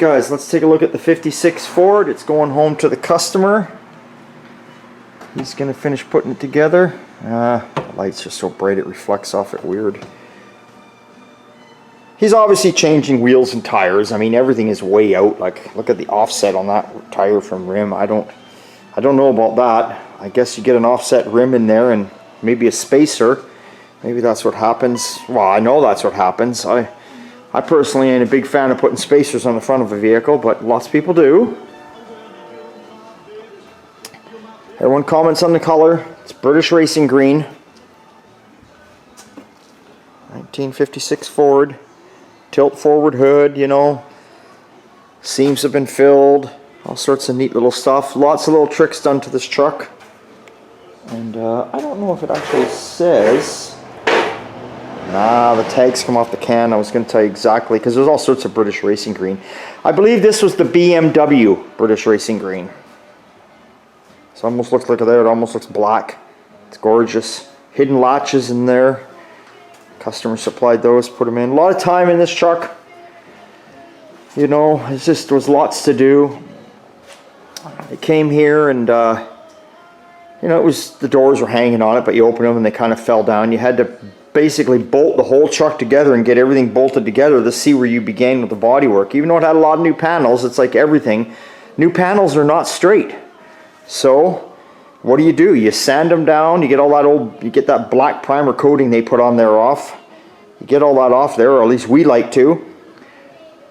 guys, let's take a look at the 56 Ford. It's going home to the customer. He's going to finish putting it together. The light's just so bright it reflects off it weird. He's obviously changing wheels and tires. I mean, everything is way out. Like, look at the offset on that tire from rim. I don't know about that. I guess you get an offset rim in there and maybe a spacer. Maybe that's what happens. Well, I know that's what happens. I personally ain't a big fan of putting spacers on the front of a vehicle, but lots of people do. Everyone comments on the color. It's British Racing Green. 1956 Ford. Tilt forward hood, you know. Seams have been filled. All sorts of neat little stuff. Lots of little tricks done to this truck. And I don't know if it actually says... Nah, the tags come off the can. I was going to tell you exactly, because there's all sorts of British Racing Green. I believe this was the BMW British Racing Green. So it almost looks like there. It almost looks black. It's gorgeous. Hidden latches in there. Customer supplied those, put them in. A lot of time in this truck. You know, it just was lots to do. It came here and, you know, it was, the doors were hanging on it, but you open them and they kind of fell down. You had to basically bolt the whole truck together and get everything bolted together to see where you began with the bodywork. Even though it had a lot of new panels, it's like everything. New panels are not straight. So what do? You sand them down, you get all that you get that black primer coating they put on there off. You get all that off there, or at least we like to.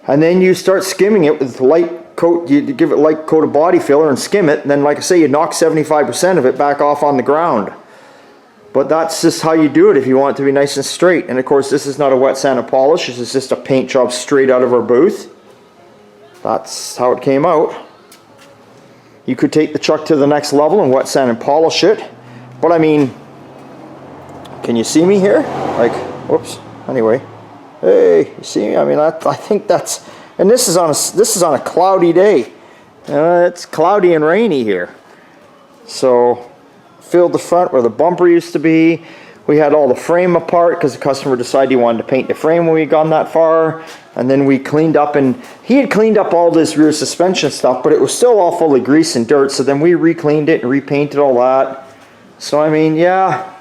And then you start skimming it with light coat, you give it light coat of body filler and skim it, and then like I say, you knock 75% of it back off on the ground. But that's just how you do it if you want it to be nice and straight. And of course, this is not a wet sand and polish. This is just a paint job straight out of our booth. That's how it came out. You could take the truck to the next level and wet sand and polish it. But I mean, can you see me here? Like, whoops. Anyway, hey, you see me? I mean, I think that's, and this is on a cloudy day. It's cloudy and rainy here. So, filled the front where the bumper used to be. We had all the frame apart because the customer decided he wanted to paint the frame when we had gone that far. And then we cleaned up, and he had cleaned up all this rear suspension stuff, but it was still all full of grease and dirt. So then we re-cleaned it and repainted all that. So I mean, yeah,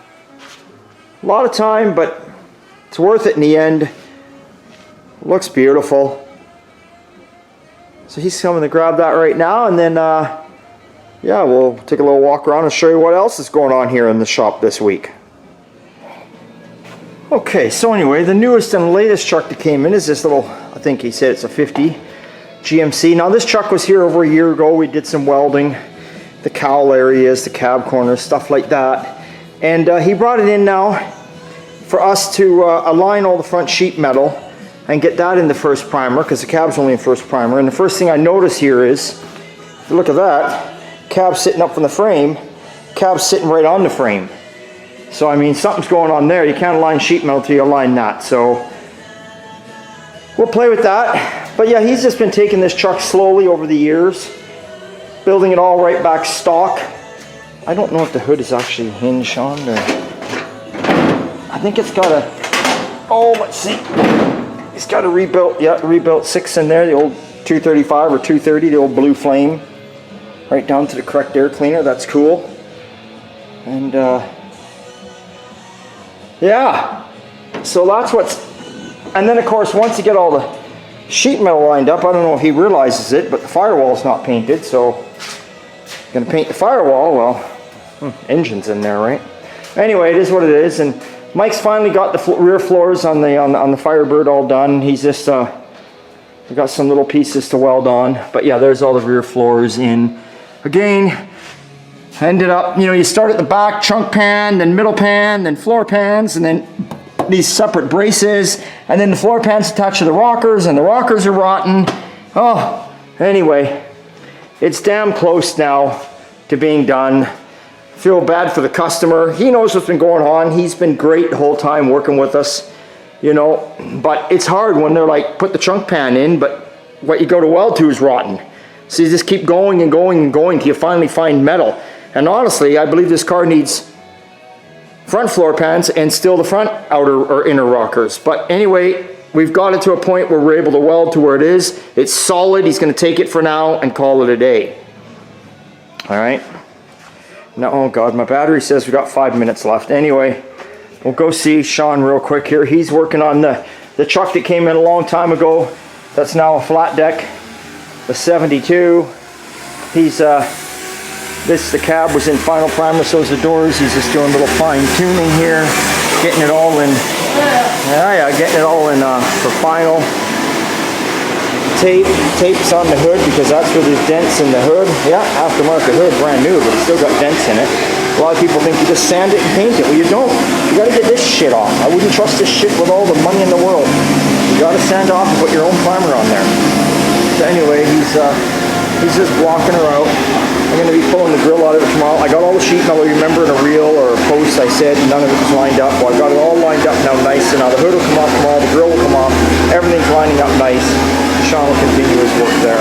a lot of time, but it's worth it in the end. Looks beautiful. So he's coming to grab that right now, and then yeah, we'll take a little walk around and show you what else is going on here in the shop this week. Okay, so anyway, the newest and latest truck that came in is this little, I think he said it's a 50 GMC. Now this truck was here over a year ago. We did some welding, the cowl areas, the cab corners, stuff like that. And he brought it in now for us to align all the front sheet metal and get that in the first primer, because the cab's only in first primer. And the first thing I notice here is, if you look at that, cab sitting up from the frame, cab sitting right on the frame. So I mean, something's going on there. You can't align sheet metal till you align that. So we'll play with that. But yeah, he's just been taking this truck slowly over the years, building it all right back stock. I don't know if the hood is actually hinged on there. I think it's got a, oh, let's see. It's got a rebuilt, yeah, rebuilt 6 in there, the old 235 or 230, the old blue flame. Right down to the correct air cleaner. That's cool. And yeah, so that's what's, and then of course once you get all the sheet metal lined up, I don't know if he realizes it, but the firewall's not painted, so gonna paint the firewall. Well, engine's in there, right? Anyway, it is what it is. And Mike's finally got the rear floors on the Firebird all done. He's just we got some little pieces to weld on, but yeah, there's all the rear floors in. Again, ended up, you know, you start at the back, trunk pan, then middle pan, then floor pans, and then these separate braces, and then the floor pans attached to the rockers, and the rockers are rotten. Oh, anyway, it's damn close now to being done. Feel bad for the customer. He knows what's been going on. He's been great the whole time working with us, you know, but it's hard when they're like, put the trunk pan in, but what you go to weld to is rotten. So you just keep going and going and going till you finally find metal. And honestly, I believe this car needs front floor pans and still the front outer or inner rockers. But anyway, we've got it to a point where we're able to weld to where it is. It's solid. He's going to take it for now and call it a day. All right. Now, oh God, my battery says we got 5 minutes left. Anyway, we'll go see Sean real quick here. He's working on the truck that came in a long time ago. That's now a flat deck, the 72. He's the cab was in final primer, so is the doors. He's just doing a little fine tuning here, getting it all in. Getting it all in for final. Tape's on the hood because that's where there's dents in the hood. Yeah, aftermarket hood, brand new, but it's still got dents in it. A lot of people think you just sand it and paint it. Well, you don't. You got to get this shit off. I wouldn't trust this shit with all the money in the world. You got to sand off and put your own primer on there. So anyway, he's just blocking her out. I'm going to be pulling the grill out of it tomorrow. I got all the sheet metal, remember, in a reel or a post. I said none of it was lined up. Well, I got it all lined up now nice, and now the hood will come off tomorrow, the grill will come off. Everything's lining up nice. Sean will continue his work there.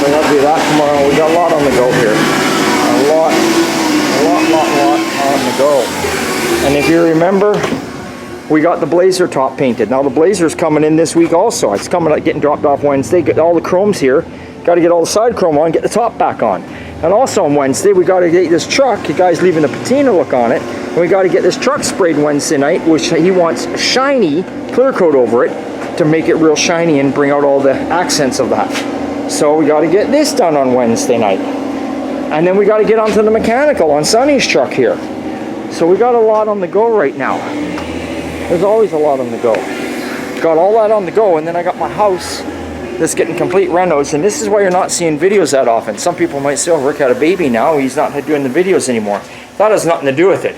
So I'll do that tomorrow. We got a lot on the go here. A lot on the go. And if you remember, we got the Blazer top painted. Now the Blazer's coming in this week also. It's coming out, getting dropped off Wednesday. Get all the chromes here. Got to get all the side chrome on, get the top back on. And also on Wednesday, we got to get this truck. The guy's leaving the patina look on it. And we got to get this truck sprayed Wednesday night, which he wants shiny clear coat over it to make it real shiny and bring out all the accents of that. So we got to get this done on Wednesday night. And then we got to get onto the mechanical on Sonny's truck here. So we got a lot on the go right now. There's always a lot on the go. Got all that on the go, and then I got my house that's getting complete renos, and this is why you're not seeing videos that often. Some people might say, oh, Rick had a baby now, he's not doing the videos anymore. That has nothing to do with it.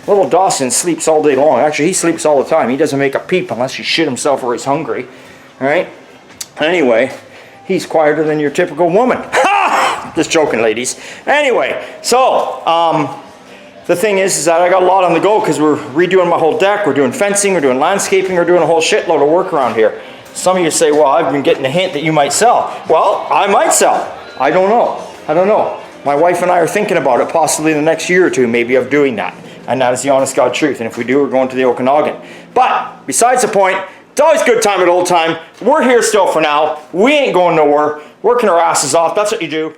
Little Dawson sleeps all day long. Actually, he sleeps all the time. He doesn't make a peep unless he shit himself or he's hungry. All right? Anyway, he's quieter than your typical woman. Ha! Just joking, ladies. Anyway, so, the thing is that I got a lot on the go because we're redoing my whole deck, we're doing fencing, we're doing landscaping, we're doing a whole shitload of work around here. Some of you say, well, I've been getting a hint that you might sell. Well, I might sell. I don't know. My wife and I are thinking about it possibly in the next year or two, maybe, of doing that. And that is the honest God truth. And if we do, we're going to the Okanagan. But besides the point, it's always a good time at Oldtime. We're here still for now. We ain't going nowhere. Working our asses off. That's what you do.